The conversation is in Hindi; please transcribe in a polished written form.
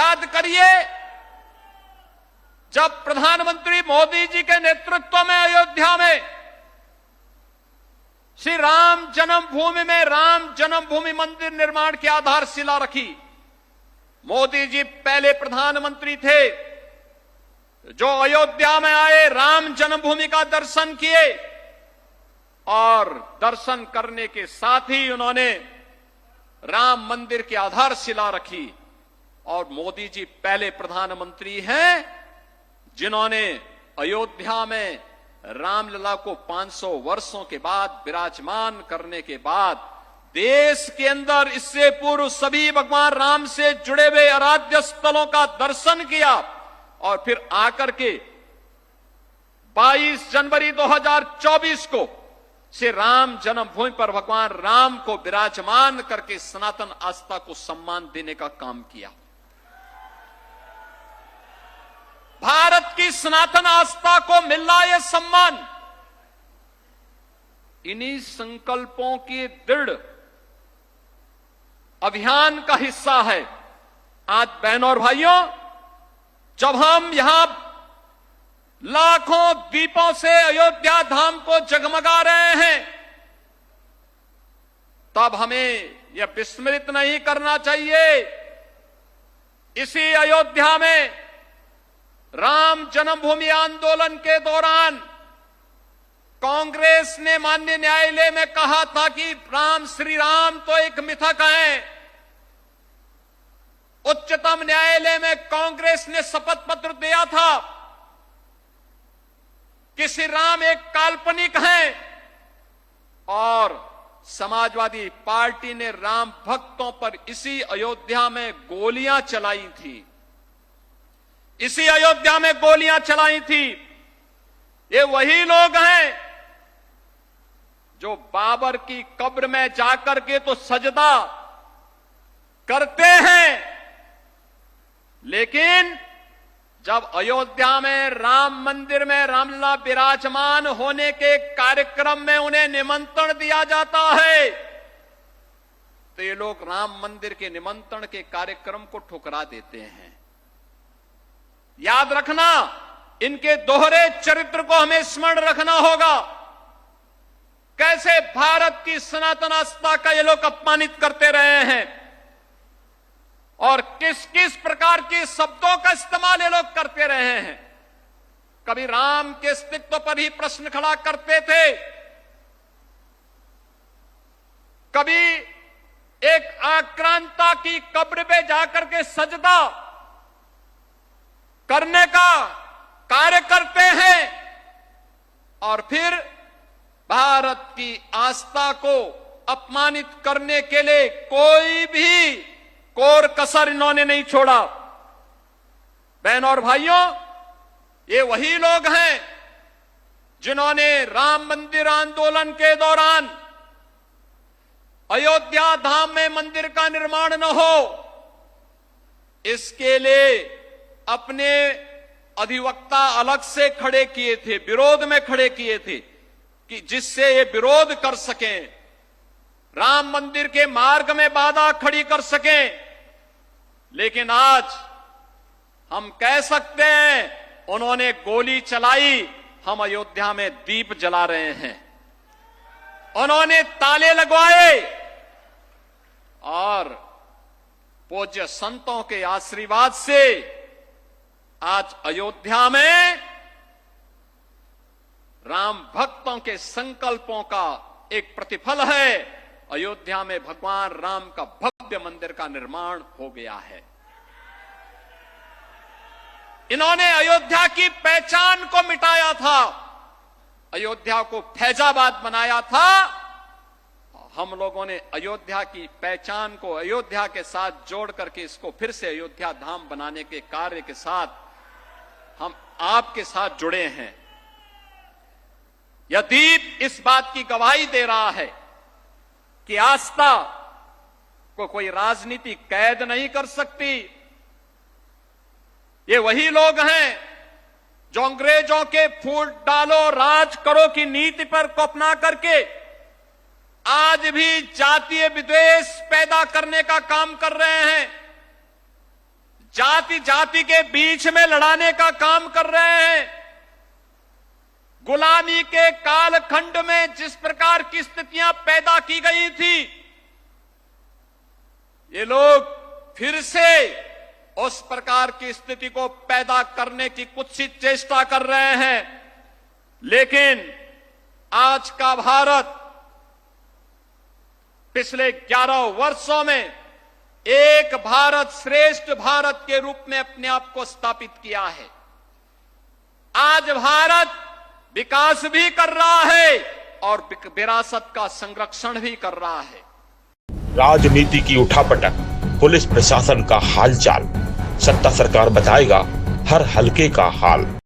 याद करिए, जब प्रधानमंत्री मोदी जी के नेतृत्व में अयोध्या में श्री राम जन्मभूमि में राम जन्मभूमि मंदिर निर्माण की आधारशिला रखी। मोदी जी पहले प्रधानमंत्री थे जो अयोध्या में आए, राम जन्मभूमि का दर्शन किए और दर्शन करने के साथ ही उन्होंने राम मंदिर की आधारशिला रखी। और मोदी जी पहले प्रधानमंत्री हैं जिन्होंने अयोध्या में रामलला को 500 वर्षों के बाद विराजमान करने के बाद देश के अंदर इससे पूर्व सभी भगवान राम से जुड़े हुए आराध्य स्थलों का दर्शन किया और फिर आकर के 22 जनवरी 2024 को श्री राम जन्मभूमि पर भगवान राम को विराजमान करके सनातन आस्था को सम्मान देने का काम किया। भारत की सनातन आस्था को मिला यह सम्मान इन्हीं संकल्पों के दृढ़ अभियान का हिस्सा है। आज बहनों और भाइयों, जब हम यहां लाखों दीपों से अयोध्या धाम को जगमगा रहे हैं, तब हमें यह विस्मृत नहीं करना चाहिए, इसी अयोध्या में राम जन्मभूमि आंदोलन के दौरान कांग्रेस ने माननीय न्यायालय में कहा था कि श्री राम तो एक मिथक है। उच्चतम न्यायालय में कांग्रेस ने शपथ पत्र दिया था कि श्री राम एक काल्पनिक हैं और समाजवादी पार्टी ने राम भक्तों पर इसी अयोध्या में गोलियां चलाई थी, इसी अयोध्या में गोलियां चलाई थी। ये वही लोग हैं जो बाबर की कब्र में जाकर के तो सजदा करते हैं, लेकिन जब अयोध्या में राम मंदिर में रामलला विराजमान होने के कार्यक्रम में उन्हें निमंत्रण दिया जाता है तो ये लोग राम मंदिर के निमंत्रण के कार्यक्रम को ठुकरा देते हैं। याद रखना, इनके दोहरे चरित्र को हमें स्मरण रखना होगा। कैसे भारत की सनातन आस्था का ये लोग अपमानित करते रहे हैं और किस किस प्रकार के शब्दों का इस्तेमाल ये लोग करते रहे हैं। कभी राम के अस्तित्व पर ही प्रश्न खड़ा करते थे, कभी एक आक्रांता की कब्र पे जाकर के सजदा करने का कार्य करते हैं और फिर भारत की आस्था को अपमानित करने के लिए कोई भी कोर कसर इन्होंने नहीं छोड़ा। बहनों और भाइयों, ये वही लोग हैं जिन्होंने राम मंदिर आंदोलन के दौरान अयोध्या धाम में मंदिर का निर्माण न हो, इसके लिए अपने अधिवक्ता अलग से खड़े किए थे, विरोध में खड़े किए थे कि जिससे ये विरोध कर सकें, राम मंदिर के मार्ग में बाधा खड़ी कर सकें। लेकिन आज हम कह सकते हैं उन्होंने गोली चलाई, हम अयोध्या में दीप जला रहे हैं। उन्होंने ताले लगवाए और पूज्य संतों के आशीर्वाद से आज अयोध्या में राम भक्तों के संकल्पों का एक प्रतिफल है। अयोध्या में भगवान राम का भव्य मंदिर का निर्माण हो गया है। इन्होंने अयोध्या की पहचान को मिटाया था, अयोध्या को फैजाबाद बनाया था। हम लोगों ने अयोध्या की पहचान को अयोध्या के साथ जोड़ करके इसको फिर से अयोध्या धाम बनाने के कार्य के साथ हम आपके साथ जुड़े हैं। यह दीप इस बात की गवाही दे रहा है कि आस्था को कोई राजनीति कैद नहीं कर सकती। ये वही लोग हैं जो अंग्रेजों के फूट डालो राज करो की नीति पर को अपना करके आज भी जातीय विद्वेष पैदा करने का काम कर रहे हैं। जाति जाति के बीच में लड़ाने का काम कर रहे हैं। गुलामी के कालखंड में जिस प्रकार की स्थितियां पैदा की गई थी, ये लोग फिर से उस प्रकार की स्थिति को पैदा करने की कुत्सित चेष्टा कर रहे हैं। लेकिन आज का भारत पिछले 11 वर्षों में एक भारत श्रेष्ठ भारत के रूप में अपने आप को स्थापित किया है। आज भारत विकास भी कर रहा है और विरासत का संरक्षण भी कर रहा है। राजनीति की उठापटक, पुलिस प्रशासन का हालचाल, सत्ता सरकार बताएगा हर हलके का हाल।